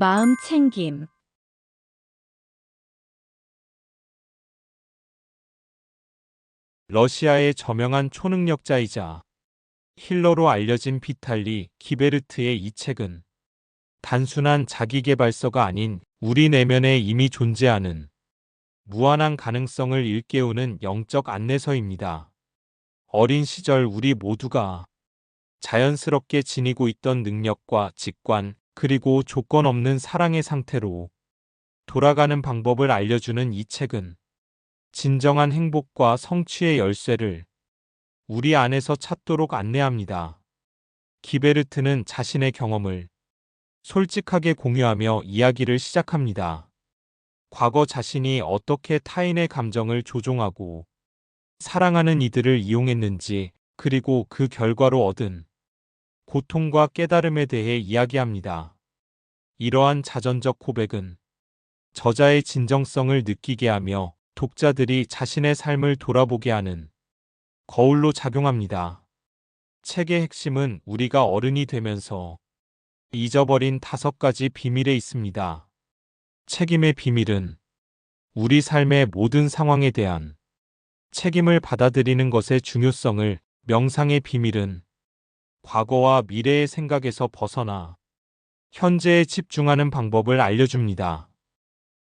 마음 챙김. 러시아의 저명한 초능력자이자 힐러로 알려진 비탈리 기베르트의 이 책은 단순한 자기계발서가 아닌 우리 내면에 이미 존재하는 무한한 가능성을 일깨우는 영적 안내서입니다. 어린 시절 우리 모두가 자연스럽게 지니고 있던 능력과 직관, 그리고 조건 없는 사랑의 상태로 돌아가는 방법을 알려주는 이 책은 진정한 행복과 성취의 열쇠를 우리 안에서 찾도록 안내합니다. 기베르트는 자신의 경험을 솔직하게 공유하며 이야기를 시작합니다. 과거 자신이 어떻게 타인의 감정을 조종하고 사랑하는 이들을 이용했는지, 그리고 그 결과로 얻은 고통과 깨달음에 대해 이야기합니다. 이러한 자전적 고백은 저자의 진정성을 느끼게 하며 독자들이 자신의 삶을 돌아보게 하는 거울로 작용합니다. 책의 핵심은 우리가 어른이 되면서 잊어버린 5가지 비밀에 있습니다. 책임의 비밀은 우리 삶의 모든 상황에 대한 책임을 받아들이는 것의 중요성을, 명상의 비밀은 과거와 미래의 생각에서 벗어나 현재에 집중하는 방법을 알려줍니다.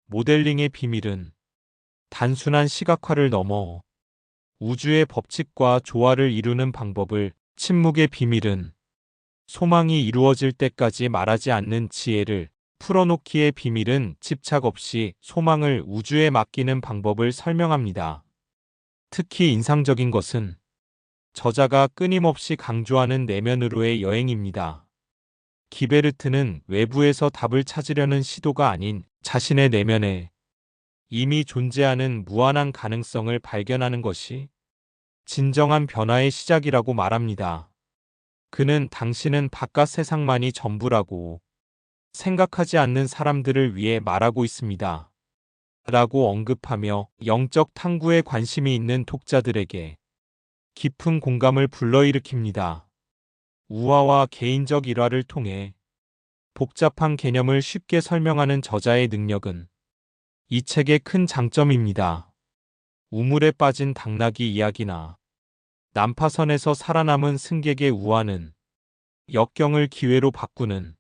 모델링의 비밀은 단순한 시각화를 넘어 우주의 법칙과 조화를 이루는 방법을, 침묵의 비밀은 소망이 이루어질 때까지 말하지 않는 지혜를, 풀어놓기의 비밀은 집착 없이 소망을 우주에 맡기는 방법을 설명합니다. 특히 인상적인 것은 저자가 끊임없이 강조하는 내면으로의 여행입니다. 기베르트는 외부에서 답을 찾으려는 시도가 아닌 자신의 내면에 이미 존재하는 무한한 가능성을 발견하는 것이 진정한 변화의 시작이라고 말합니다. 그는 당신은 바깥 세상만이 전부라고 생각하지 않는 사람들을 위해 말하고 있습니다. 라고 언급하며 영적 탐구에 관심이 있는 독자들에게 깊은 공감을 불러일으킵니다. 우화와 개인적 일화를 통해 복잡한 개념을 쉽게 설명하는 저자의 능력은 이 책의 큰 장점입니다. 우물에 빠진 당나귀 이야기나 난파선에서 살아남은 승객의 우화는 역경을 기회로 바꾸는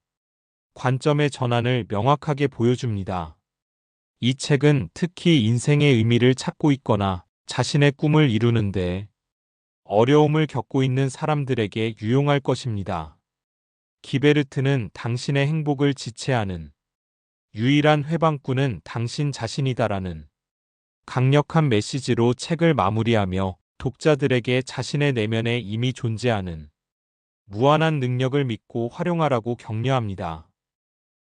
관점의 전환을 명확하게 보여줍니다. 이 책은 특히 인생의 의미를 찾고 있거나 자신의 꿈을 이루는데 어려움을 겪고 있는 사람들에게 유용할 것입니다. 기베르트는 당신의 행복을 지체하는 유일한 회방꾼은 당신 자신이다라는 강력한 메시지로 책을 마무리하며 독자들에게 자신의 내면에 이미 존재하는 무한한 능력을 믿고 활용하라고 격려합니다.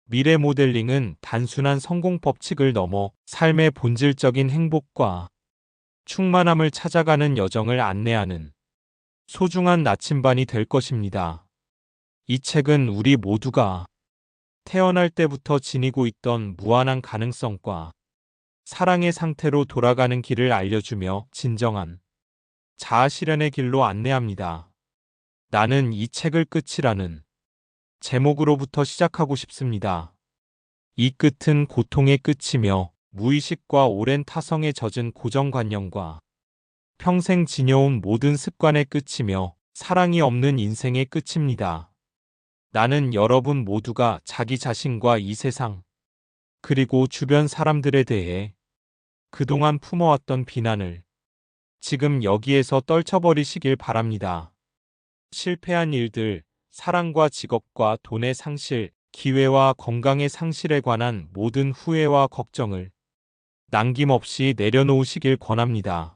미래 모델링은 단순한 성공 법칙을 넘어 삶의 본질적인 행복과 충만함을 찾아가는 여정을 안내하는 소중한 나침반이 될 것입니다. 이 책은 우리 모두가 태어날 때부터 지니고 있던 무한한 가능성과 사랑의 상태로 돌아가는 길을 알려주며 진정한 자아 실현의 길로 안내합니다. 나는 이 책을 끝이라는 제목으로부터 시작하고 싶습니다. 이 끝은 고통의 끝이며 무의식과 오랜 타성에 젖은 고정관념과 평생 지녀온 모든 습관의 끝이며 사랑이 없는 인생의 끝입니다. 나는 여러분 모두가 자기 자신과 이 세상, 그리고 주변 사람들에 대해 그동안 품어왔던 비난을 지금 여기에서 떨쳐버리시길 바랍니다. 실패한 일들, 사랑과 직업과 돈의 상실, 기회와 건강의 상실에 관한 모든 후회와 걱정을 남김없이 내려놓으시길 권합니다.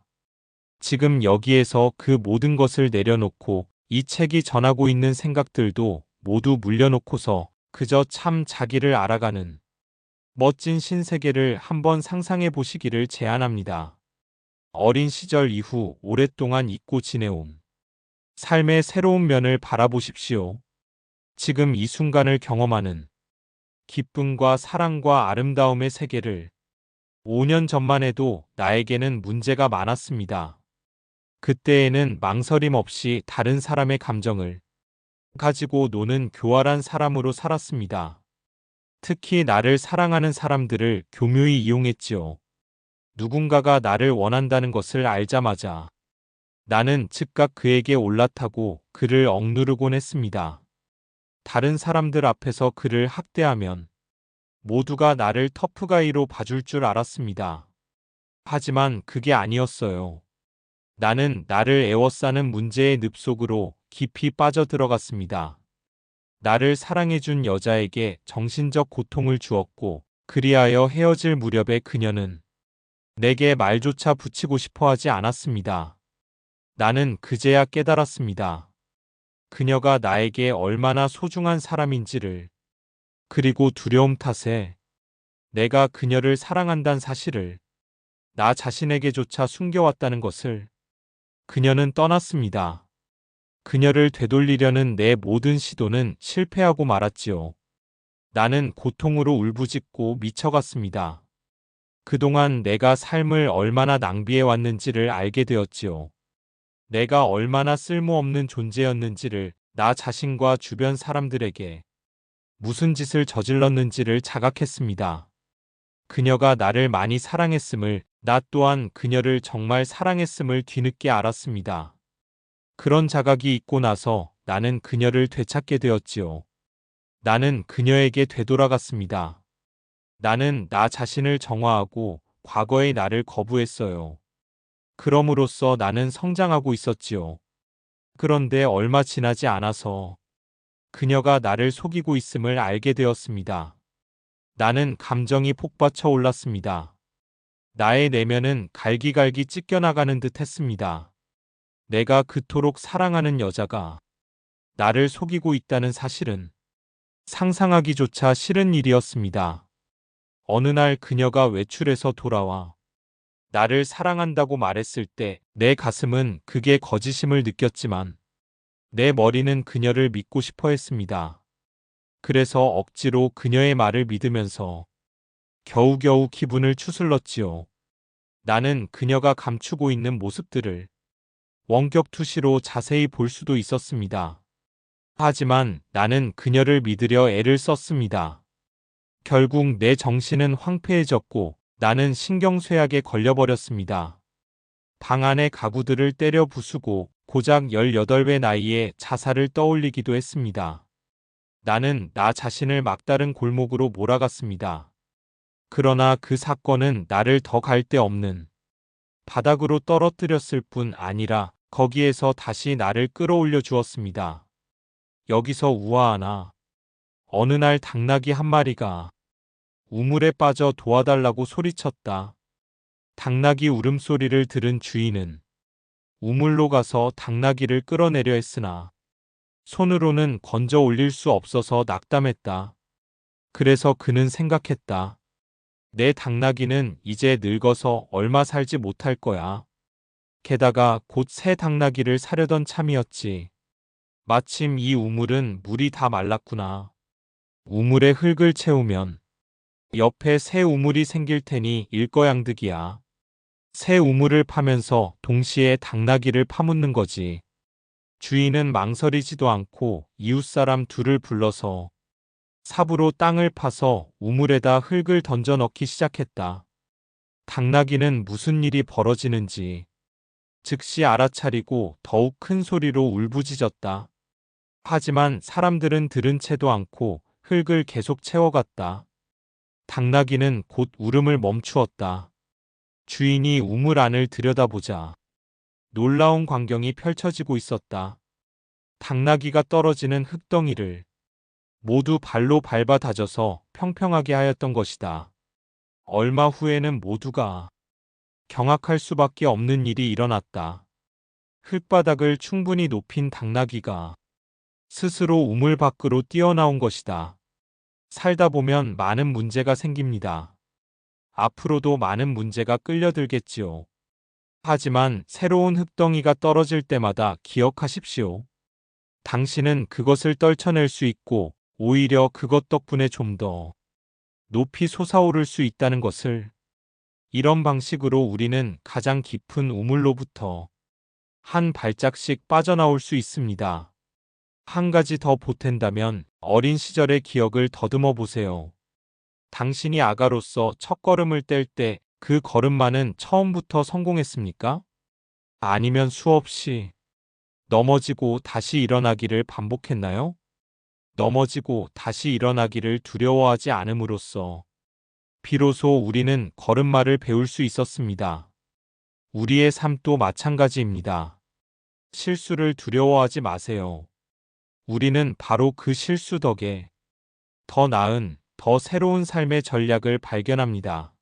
지금 여기에서 그 모든 것을 내려놓고 이 책이 전하고 있는 생각들도 모두 물려놓고서 그저 참 자기를 알아가는 멋진 신세계를 한번 상상해 보시기를 제안합니다. 어린 시절 이후 오랫동안 잊고 지내온 삶의 새로운 면을 바라보십시오. 지금 이 순간을 경험하는 기쁨과 사랑과 아름다움의 세계를 5년 전만 해도 나에게는 문제가 많았습니다. 그때에는 망설임 없이 다른 사람의 감정을 가지고 노는 교활한 사람으로 살았습니다. 특히 나를 사랑하는 사람들을 교묘히 이용했지요. 누군가가 나를 원한다는 것을 알자마자 나는 즉각 그에게 올라타고 그를 억누르곤 했습니다. 다른 사람들 앞에서 그를 학대하면 모두가 나를 터프가이로 봐줄 줄 알았습니다. 하지만 그게 아니었어요. 나는 나를 애워싸는 문제의 늪속으로 깊이 빠져들어갔습니다. 나를 사랑해준 여자에게 정신적 고통을 주었고, 그리하여 헤어질 무렵에 그녀는 내게 말조차 붙이고 싶어 하지 않았습니다. 나는 그제야 깨달았습니다. 그녀가 나에게 얼마나 소중한 사람인지를, 그리고 두려움 탓에 내가 그녀를 사랑한다는 사실을 나 자신에게조차 숨겨왔다는 것을. 그녀는 떠났습니다. 그녀를 되돌리려는 내 모든 시도는 실패하고 말았지요. 나는 고통으로 울부짖고 미쳐갔습니다. 그동안 내가 삶을 얼마나 낭비해 왔는지를 알게 되었지요. 내가 얼마나 쓸모없는 존재였는지를, 나 자신과 주변 사람들에게 무슨 짓을 저질렀는지를 자각했습니다. 그녀가 나를 많이 사랑했음을, 나 또한 그녀를 정말 사랑했음을 뒤늦게 알았습니다. 그런 자각이 있고 나서 나는 그녀를 되찾게 되었지요. 나는 그녀에게 되돌아갔습니다. 나는 나 자신을 정화하고 과거의 나를 거부했어요. 그럼으로써 나는 성장하고 있었지요. 그런데 얼마 지나지 않아서 그녀가 나를 속이고 있음을 알게 되었습니다. 나는 감정이 폭받쳐 올랐습니다. 나의 내면은 갈기갈기 찢겨나가는 듯 했습니다. 내가 그토록 사랑하는 여자가 나를 속이고 있다는 사실은 상상하기조차 싫은 일이었습니다. 어느 날 그녀가 외출해서 돌아와 나를 사랑한다고 말했을 때 내 가슴은 그게 거짓임을 느꼈지만 내 머리는 그녀를 믿고 싶어 했습니다. 그래서 억지로 그녀의 말을 믿으면서 겨우겨우 기분을 추슬렀지요. 나는 그녀가 감추고 있는 모습들을 원격투시로 자세히 볼 수도 있었습니다. 하지만 나는 그녀를 믿으려 애를 썼습니다. 결국 내 정신은 황폐해졌고 나는 신경쇠약에 걸려버렸습니다. 방 안의 가구들을 때려 부수고 고작 18배 나이에 자살을 떠올리기도 했습니다. 나는 나 자신을 막다른 골목으로 몰아갔습니다. 그러나 그 사건은 나를 더 갈 데 없는 바닥으로 떨어뜨렸을 뿐 아니라 거기에서 다시 나를 끌어올려 주었습니다. 여기서 우아하나 어느 날 당나귀 한 마리가 우물에 빠져 도와달라고 소리쳤다. 당나귀 울음소리를 들은 주인은 우물로 가서 당나귀를 끌어내려 했으나 손으로는 건져 올릴 수 없어서 낙담했다. 그래서 그는 생각했다. 내 당나귀는 이제 늙어서 얼마 살지 못할 거야. 게다가 곧 새 당나귀를 사려던 참이었지. 마침 이 우물은 물이 다 말랐구나. 우물에 흙을 채우면 옆에 새 우물이 생길 테니 일거양득이야. 새 우물을 파면서 동시에 당나귀를 파묻는 거지. 주인은 망설이지도 않고 이웃사람 둘을 불러서 삽으로 땅을 파서 우물에다 흙을 던져 넣기 시작했다. 당나귀는 무슨 일이 벌어지는지 즉시 알아차리고 더욱 큰 소리로 울부짖었다. 하지만 사람들은 들은 채도 않고 흙을 계속 채워갔다. 당나귀는 곧 울음을 멈추었다. 주인이 우물 안을 들여다보자 놀라운 광경이 펼쳐지고 있었다. 당나귀가 떨어지는 흙덩이를 모두 발로 밟아 다져서 평평하게 하였던 것이다. 얼마 후에는 모두가 경악할 수밖에 없는 일이 일어났다. 흙바닥을 충분히 높인 당나귀가 스스로 우물 밖으로 뛰어나온 것이다. 살다 보면 많은 문제가 생깁니다. 앞으로도 많은 문제가 끌려들겠지요. 하지만 새로운 흙덩이가 떨어질 때마다 기억하십시오. 당신은 그것을 떨쳐낼 수 있고 오히려 그것 덕분에 좀 더 높이 솟아오를 수 있다는 것을. 이런 방식으로 우리는 가장 깊은 우물로부터 한 발짝씩 빠져나올 수 있습니다. 한 가지 더 보탠다면 어린 시절의 기억을 더듬어 보세요. 당신이 아가로서 첫걸음을 뗄 때 그 걸음만은 처음부터 성공했습니까? 아니면 수없이 넘어지고 다시 일어나기를 반복했나요? 넘어지고 다시 일어나기를 두려워하지 않음으로써 비로소 우리는 걸음마를 배울 수 있었습니다. 우리의 삶도 마찬가지입니다. 실수를 두려워하지 마세요. 우리는 바로 그 실수 덕에 더 나은, 더 새로운 삶의 전략을 발견합니다.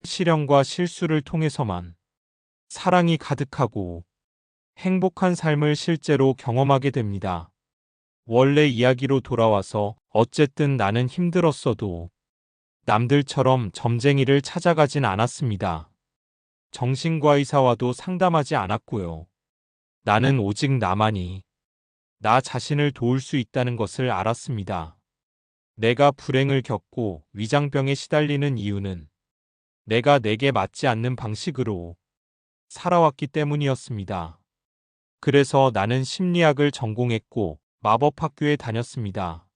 시련과 실수를 통해서만 사랑이 가득하고 행복한 삶을 실제로 경험하게 됩니다. 원래 이야기로 돌아와서 어쨌든 나는 힘들었어도 남들처럼 점쟁이를 찾아가진 않았습니다. 정신과 의사와도 상담하지 않았고요. 나는 오직 나만이 나 자신을 도울 수 있다는 것을 알았습니다. 내가 불행을 겪고 위장병에 시달리는 이유는 내가 내게 맞지 않는 방식으로 살아왔기 때문이었습니다. 그래서 나는 심리학을 전공했고 마법학교에 다녔습니다.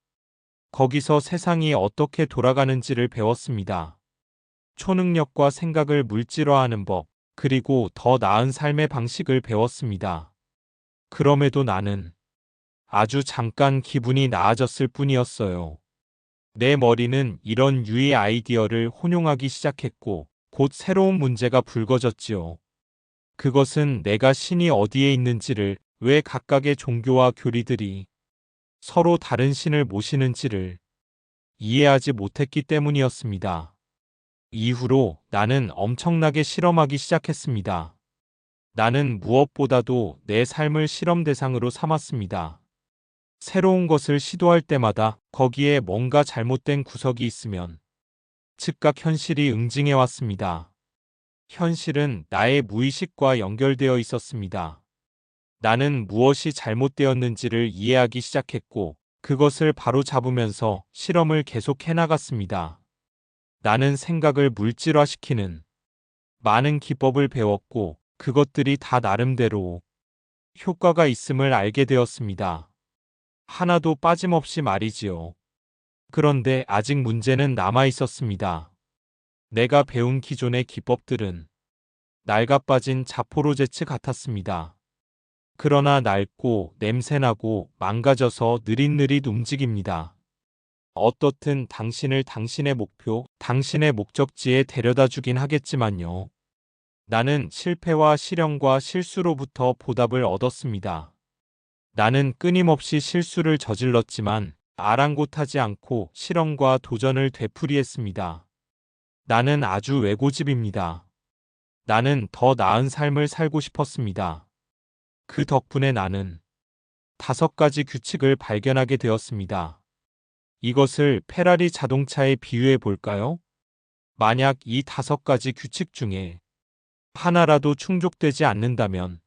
거기서 세상이 어떻게 돌아가는지를 배웠습니다. 초능력과 생각을 물질화하는 법, 그리고 더 나은 삶의 방식을 배웠습니다. 그럼에도 나는 아주 잠깐 기분이 나아졌을 뿐이었어요. 내 머리는 이런 유의 아이디어를 혼용하기 시작했고 곧 새로운 문제가 불거졌지요. 그것은 내가 신이 어디에 있는지를, 왜 각각의 종교와 교리들이 서로 다른 신을 모시는지를 이해하지 못했기 때문이었습니다. 이후로 나는 엄청나게 실험하기 시작했습니다. 나는 무엇보다도 내 삶을 실험 대상으로 삼았습니다. 새로운 것을 시도할 때마다 거기에 뭔가 잘못된 구석이 있으면 즉각 현실이 응징해 왔습니다. 현실은 나의 무의식과 연결되어 있었습니다. 나는 무엇이 잘못되었는지를 이해하기 시작했고 그것을 바로잡으면서 실험을 계속 해나갔습니다. 나는 생각을 물질화시키는 많은 기법을 배웠고 그것들이 다 나름대로 효과가 있음을 알게 되었습니다. 하나도 빠짐없이 말이지요. 그런데 아직 문제는 남아 있었습니다. 내가 배운 기존의 기법들은 낡아빠진 자포로제츠 같았습니다. 그러나 낡고 냄새나고 망가져서 느릿느릿 움직입니다. 어떻든 당신을 당신의 목표, 당신의 목적지에 데려다 주긴 하겠지만요. 나는 실패와 시련과 실수로부터 보답을 얻었습니다. 나는 끊임없이 실수를 저질렀지만 아랑곳하지 않고 실험과 도전을 되풀이했습니다. 나는 아주 외고집입니다. 나는 더 나은 삶을 살고 싶었습니다. 그 덕분에 나는 5가지 규칙을 발견하게 되었습니다. 이것을 페라리 자동차에 비유해 볼까요? 만약 이 5가지 규칙 중에 하나라도 충족되지 않는다면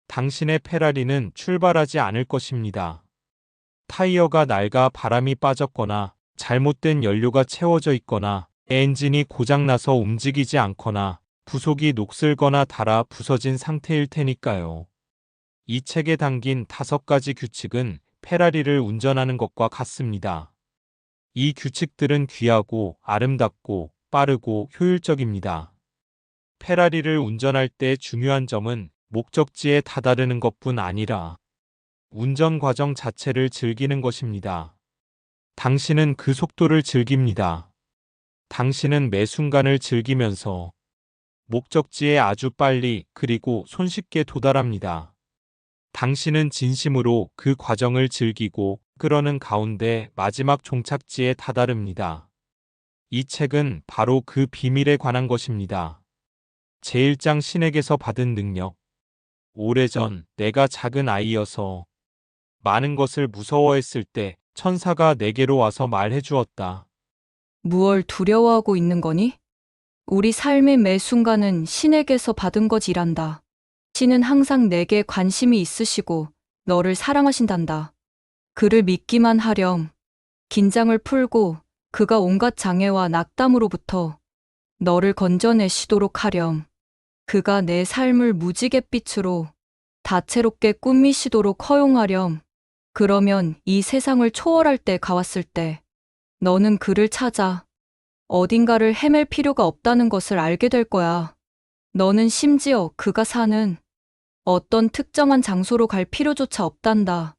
당신의 페라리는 출발하지 않을 것입니다. 타이어가 낡아 바람이 빠졌거나 잘못된 연료가 채워져 있거나 엔진이 고장나서 움직이지 않거나 부속이 녹슬거나 닳아 부서진 상태일 테니까요. 이 책에 담긴 5가지 규칙은 페라리를 운전하는 것과 같습니다. 이 규칙들은 귀하고 아름답고 빠르고 효율적입니다. 페라리를 운전할 때 중요한 점은 목적지에 다다르는 것뿐 아니라 운전 과정 자체를 즐기는 것입니다. 당신은 그 속도를 즐깁니다. 당신은 매 순간을 즐기면서 목적지에 아주 빨리 그리고 손쉽게 도달합니다. 당신은 진심으로 그 과정을 즐기고 그러는 가운데 마지막 종착지에 다다릅니다. 이 책은 바로 그 비밀에 관한 것입니다. 제1장 신에게서 받은 능력. 오래전 내가 작은 아이여서 많은 것을 무서워했을 때 천사가 내게로 와서 말해 주었다. 무얼 두려워하고 있는 거니? 우리 삶의 매 순간은 신에게서 받은 것이란다. 신은 항상 내게 관심이 있으시고 너를 사랑하신단다. 그를 믿기만 하렴. 긴장을 풀고 그가 온갖 장애와 낙담으로부터 너를 건져내시도록 하렴. 그가 내 삶을 무지갯빛으로 다채롭게 꾸미시도록 허용하렴. 그러면 이 세상을 초월할 때가 왔을 때 너는 그를 찾아 어딘가를 헤맬 필요가 없다는 것을 알게 될 거야. 너는 심지어 그가 사는 어떤 특정한 장소로 갈 필요조차 없단다.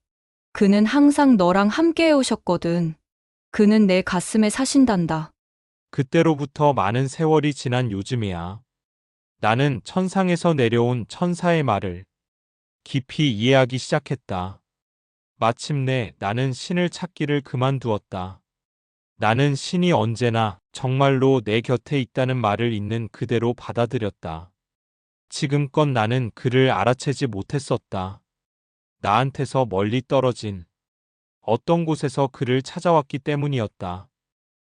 그는 항상 너랑 함께 해오셨거든. 그는 내 가슴에 사신단다. 그때로부터 많은 세월이 지난 요즘이야. 나는 천상에서 내려온 천사의 말을 깊이 이해하기 시작했다. 마침내 나는 신을 찾기를 그만두었다. 나는 신이 언제나 정말로 내 곁에 있다는 말을 있는 그대로 받아들였다. 지금껏 나는 그를 알아채지 못했었다. 나한테서 멀리 떨어진 어떤 곳에서 그를 찾아왔기 때문이었다.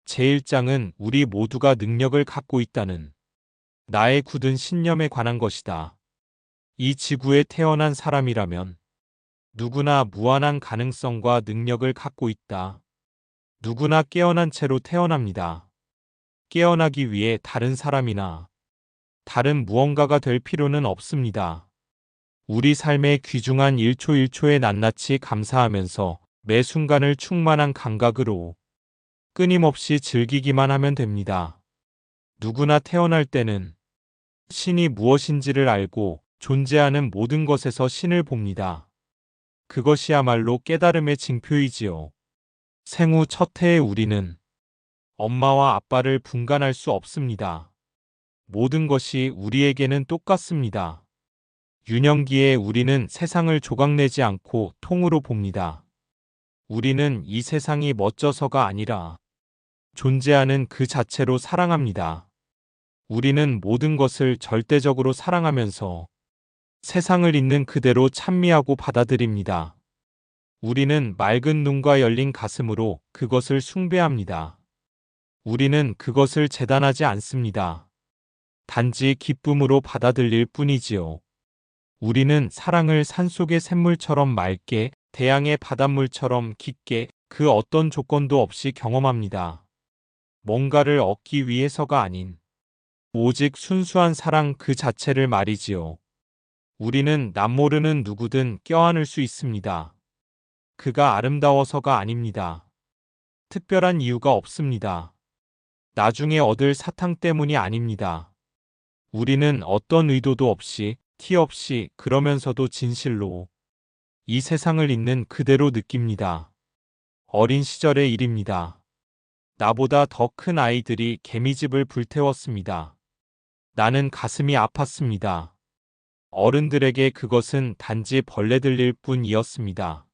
제1장은 우리 모두가 능력을 갖고 있다는 나의 굳은 신념에 관한 것이다. 이 지구에 태어난 사람이라면 누구나 무한한 가능성과 능력을 갖고 있다. 누구나 깨어난 채로 태어납니다. 깨어나기 위해 다른 사람이나 다른 무언가가 될 필요는 없습니다. 우리 삶의 귀중한 1초 1초에 낱낱이 감사하면서 매 순간을 충만한 감각으로 끊임없이 즐기기만 하면 됩니다. 누구나 태어날 때는 신이 무엇인지를 알고 존재하는 모든 것에서 신을 봅니다. 그것이야말로 깨달음의 징표이지요. 생후 첫 해에 우리는 엄마와 아빠를 분간할 수 없습니다. 모든 것이 우리에게는 똑같습니다. 유년기에 우리는 세상을 조각내지 않고 통으로 봅니다. 우리는 이 세상이 멋져서가 아니라 존재하는 그 자체로 사랑합니다. 우리는 모든 것을 절대적으로 사랑하면서 세상을 있는 그대로 찬미하고 받아들입니다. 우리는 맑은 눈과 열린 가슴으로 그것을 숭배합니다. 우리는 그것을 재단하지 않습니다. 단지 기쁨으로 받아들일 뿐이지요. 우리는 사랑을 산속의 샘물처럼 맑게, 태양의 바닷물처럼 깊게, 그 어떤 조건도 없이 경험합니다. 뭔가를 얻기 위해서가 아닌 오직 순수한 사랑 그 자체를 말이지요. 우리는 남모르는 누구든 껴안을 수 있습니다. 그가 아름다워서가 아닙니다. 특별한 이유가 없습니다. 나중에 얻을 사탕 때문이 아닙니다. 우리는 어떤 의도도 없이, 티 없이, 그러면서도 진실로 이 세상을 있는 그대로 느낍니다. 어린 시절의 일입니다. 나보다 더 큰 아이들이 개미집을 불태웠습니다. 나는 가슴이 아팠습니다. 어른들에게 그것은 단지 벌레들일 뿐이었습니다.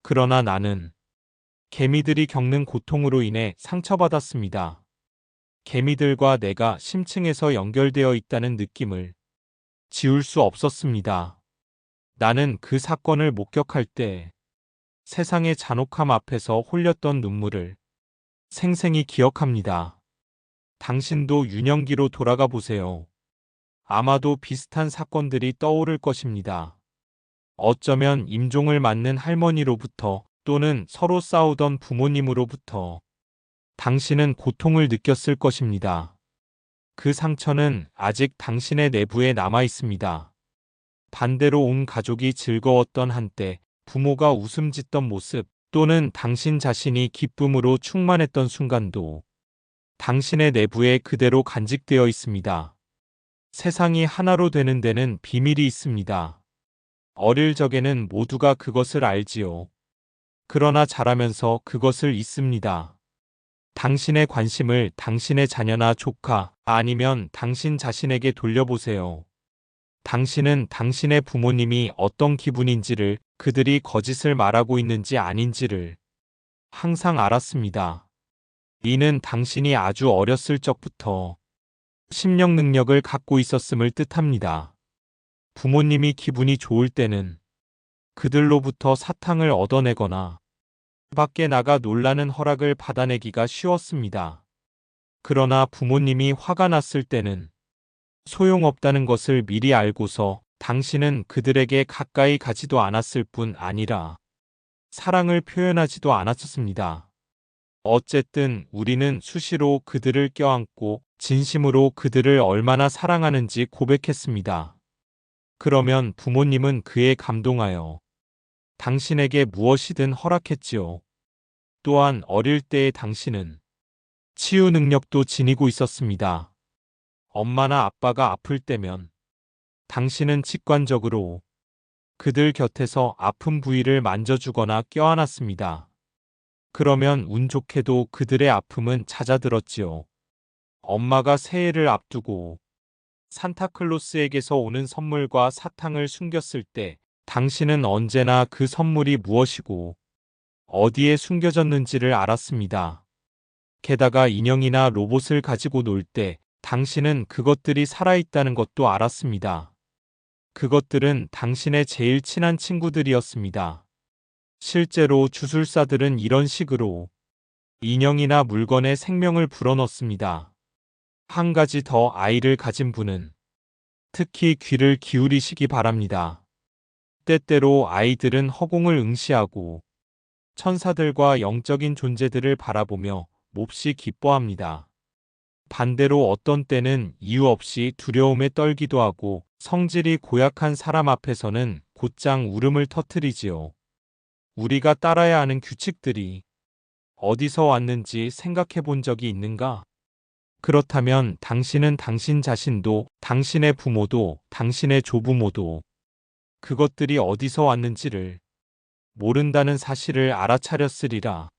그러나 나는 개미들이 겪는 고통으로 인해 상처받았습니다. 개미들과 내가 심층에서 연결되어 있다는 느낌을 지울 수 없었습니다. 나는 그 사건을 목격할 때 세상의 잔혹함 앞에서 홀렸던 눈물을 생생히 기억합니다. 당신도 유년기로 돌아가 보세요. 아마도 비슷한 사건들이 떠오를 것입니다. 어쩌면 임종을 맞는 할머니로부터 또는 서로 싸우던 부모님으로부터 당신은 고통을 느꼈을 것입니다. 그 상처는 아직 당신의 내부에 남아 있습니다. 반대로 온 가족이 즐거웠던 한때, 부모가 웃음 짓던 모습, 또는 당신 자신이 기쁨으로 충만했던 순간도 당신의 내부에 그대로 간직되어 있습니다. 세상이 하나로 되는 데는 비밀이 있습니다. 어릴 적에는 모두가 그것을 알지요. 그러나 자라면서 그것을 잊습니다. 당신의 관심을 당신의 자녀나 조카, 아니면 당신 자신에게 돌려보세요. 당신은 당신의 부모님이 어떤 기분인지를, 그들이 거짓을 말하고 있는지 아닌지를 항상 알았습니다. 이는 당신이 아주 어렸을 적부터 심령 능력을 갖고 있었음을 뜻합니다. 부모님이 기분이 좋을 때는 그들로부터 사탕을 얻어내거나 밖에 나가 놀라는 허락을 받아내기가 쉬웠습니다. 그러나 부모님이 화가 났을 때는 소용없다는 것을 미리 알고서 당신은 그들에게 가까이 가지도 않았을 뿐 아니라 사랑을 표현하지도 않았었습니다. 어쨌든 우리는 수시로 그들을 껴안고 진심으로 그들을 얼마나 사랑하는지 고백했습니다. 그러면 부모님은 그에 감동하여 당신에게 무엇이든 허락했지요. 또한 어릴 때의 당신은 치유 능력도 지니고 있었습니다. 엄마나 아빠가 아플 때면 당신은 직관적으로 그들 곁에서 아픈 부위를 만져주거나 껴안았습니다. 그러면 운 좋게도 그들의 아픔은 잦아들었지요. 엄마가 새해를 앞두고 산타클로스에게서 오는 선물과 사탕을 숨겼을 때 당신은 언제나 그 선물이 무엇이고 어디에 숨겨졌는지를 알았습니다. 게다가 인형이나 로봇을 가지고 놀 때 당신은 그것들이 살아있다는 것도 알았습니다. 그것들은 당신의 제일 친한 친구들이었습니다. 실제로 주술사들은 이런 식으로 인형이나 물건에 생명을 불어넣습니다. 한 가지 더 아이를 가진 분은 특히 귀를 기울이시기 바랍니다. 때때로 아이들은 허공을 응시하고 천사들과 영적인 존재들을 바라보며 몹시 기뻐합니다. 반대로 어떤 때는 이유 없이 두려움에 떨기도 하고 성질이 고약한 사람 앞에서는 곧장 울음을 터뜨리지요. 우리가 따라야 하는 규칙들이 어디서 왔는지 생각해 본 적이 있는가? 그렇다면 당신은 당신 자신도, 당신의 부모도, 당신의 조부모도 그것들이 어디서 왔는지를 모른다는 사실을 알아차렸으리라.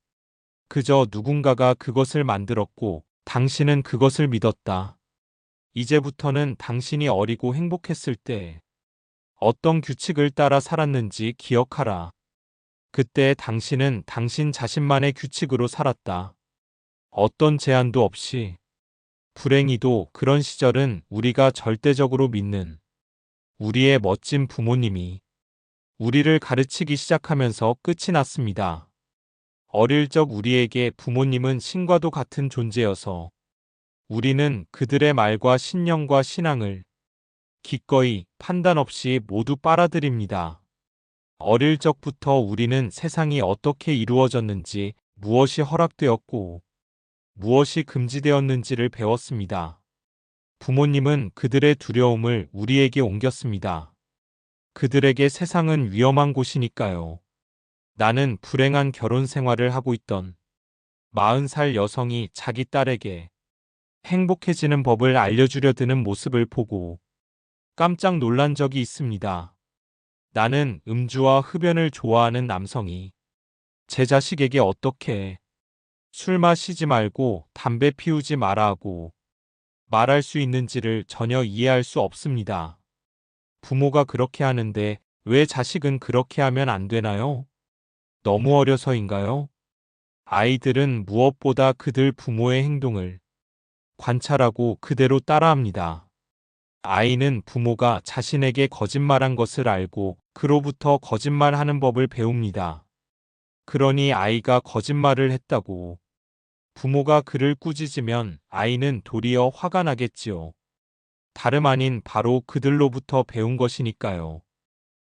그저 누군가가 그것을 만들었고 당신은 그것을 믿었다. 이제부터는 당신이 어리고 행복했을 때 어떤 규칙을 따라 살았는지 기억하라. 그때 당신은 당신 자신만의 규칙으로 살았다. 어떤 제한도 없이. 불행히도 그런 시절은 우리가 절대적으로 믿는 우리의 멋진 부모님이 우리를 가르치기 시작하면서 끝이 났습니다. 어릴 적 우리에게 부모님은 신과도 같은 존재여서 우리는 그들의 말과 신념과 신앙을 기꺼이 판단 없이 모두 빨아들입니다. 어릴 적부터 우리는 세상이 어떻게 이루어졌는지, 무엇이 허락되었고 무엇이 금지되었는지를 배웠습니다. 부모님은 그들의 두려움을 우리에게 옮겼습니다. 그들에게 세상은 위험한 곳이니까요. 나는 불행한 결혼 생활을 하고 있던 40살 여성이 자기 딸에게 행복해지는 법을 알려주려 드는 모습을 보고 깜짝 놀란 적이 있습니다. 나는 음주와 흡연을 좋아하는 남성이 제 자식에게 어떻게 술 마시지 말고 담배 피우지 마라 하고 말할 수 있는지를 전혀 이해할 수 없습니다. 부모가 그렇게 하는데 왜 자식은 그렇게 하면 안 되나요? 너무 어려서인가요? 아이들은 무엇보다 그들 부모의 행동을 관찰하고 그대로 따라합니다. 아이는 부모가 자신에게 거짓말한 것을 알고 그로부터 거짓말하는 법을 배웁니다. 그러니 아이가 거짓말을 했다고 부모가 그를 꾸짖으면 아이는 도리어 화가 나겠지요. 다름 아닌 바로 그들로부터 배운 것이니까요.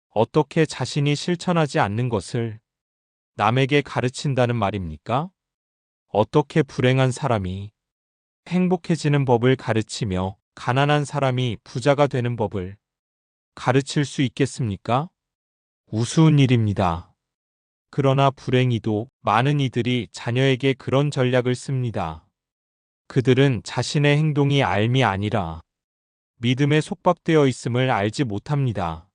어떻게 자신이 실천하지 않는 것을 남에게 가르친다는 말입니까? 어떻게 불행한 사람이 행복해지는 법을 가르치며 가난한 사람이 부자가 되는 법을 가르칠 수 있겠습니까? 우스운 일입니다. 그러나 불행히도 많은 이들이 자녀에게 그런 전략을 씁니다. 그들은 자신의 행동이 알미 아니라 믿음에 속박되어 있음을 알지 못합니다.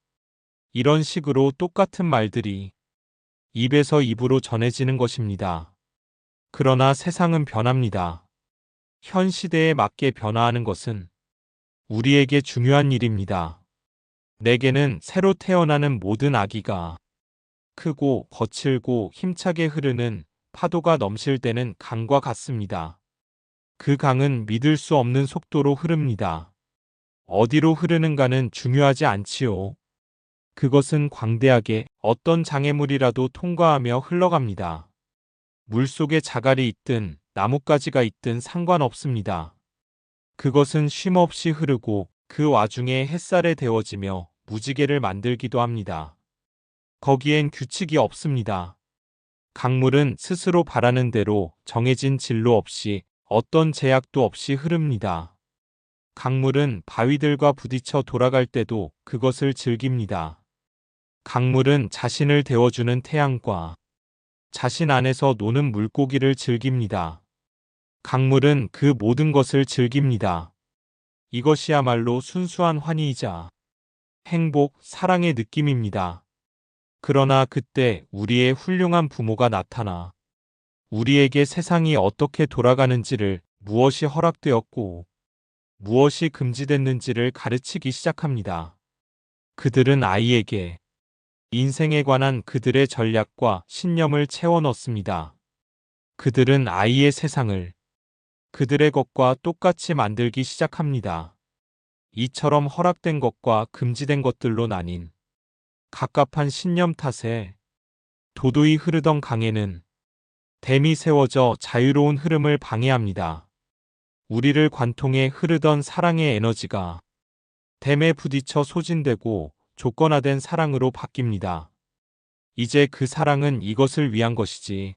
이런 식으로 똑같은 말들이 입에서 입으로 전해지는 것입니다. 그러나 세상은 변합니다. 현 시대에 맞게 변화하는 것은 우리에게 중요한 일입니다. 내게는 새로 태어나는 모든 아기가 크고 거칠고 힘차게 흐르는 파도가 넘실대는 강과 같습니다. 그 강은 믿을 수 없는 속도로 흐릅니다. 어디로 흐르는가는 중요하지 않지요. 그것은 광대하게 어떤 장애물이라도 통과하며 흘러갑니다. 물속에 자갈이 있든 나뭇가지가 있든 상관없습니다. 그것은 쉼없이 흐르고 그 와중에 햇살에 데워지며 무지개를 만들기도 합니다. 거기엔 규칙이 없습니다. 강물은 스스로 바라는 대로 정해진 진로 없이 어떤 제약도 없이 흐릅니다. 강물은 바위들과 부딪혀 돌아갈 때도 그것을 즐깁니다. 강물은 자신을 데워주는 태양과 자신 안에서 노는 물고기를 즐깁니다. 강물은 그 모든 것을 즐깁니다. 이것이야말로 순수한 환희이자 행복, 사랑의 느낌입니다. 그러나 그때 우리의 훌륭한 부모가 나타나 우리에게 세상이 어떻게 돌아가는지를, 무엇이 허락되었고 무엇이 금지됐는지를 가르치기 시작합니다. 그들은 아이에게 인생에 관한 그들의 전략과 신념을 채워 넣습니다. 그들은 아이의 세상을 그들의 것과 똑같이 만들기 시작합니다. 이처럼 허락된 것과 금지된 것들로 나뉜 갑갑한 신념 탓에 도도히 흐르던 강에는 댐이 세워져 자유로운 흐름을 방해합니다. 우리를 관통해 흐르던 사랑의 에너지가 댐에 부딪혀 소진되고 조건화된 사랑으로 바뀝니다. 이제 그 사랑은 이것을 위한 것이지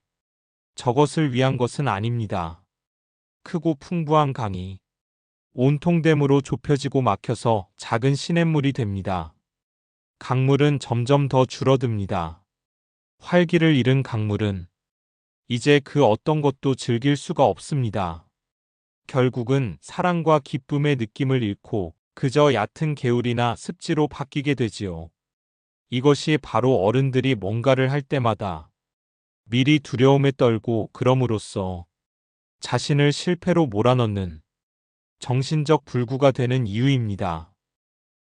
저것을 위한 것은 아닙니다. 크고 풍부한 강이 온통 댐으로 좁혀지고 막혀서 작은 시냇물이 됩니다. 강물은 점점 더 줄어듭니다. 활기를 잃은 강물은 이제 그 어떤 것도 즐길 수가 없습니다. 결국은 사랑과 기쁨의 느낌을 잃고 그저 얕은 개울이나 습지로 바뀌게 되지요. 이것이 바로 어른들이 뭔가를 할 때마다 미리 두려움에 떨고 그럼으로써 자신을 실패로 몰아넣는 정신적 불구가 되는 이유입니다.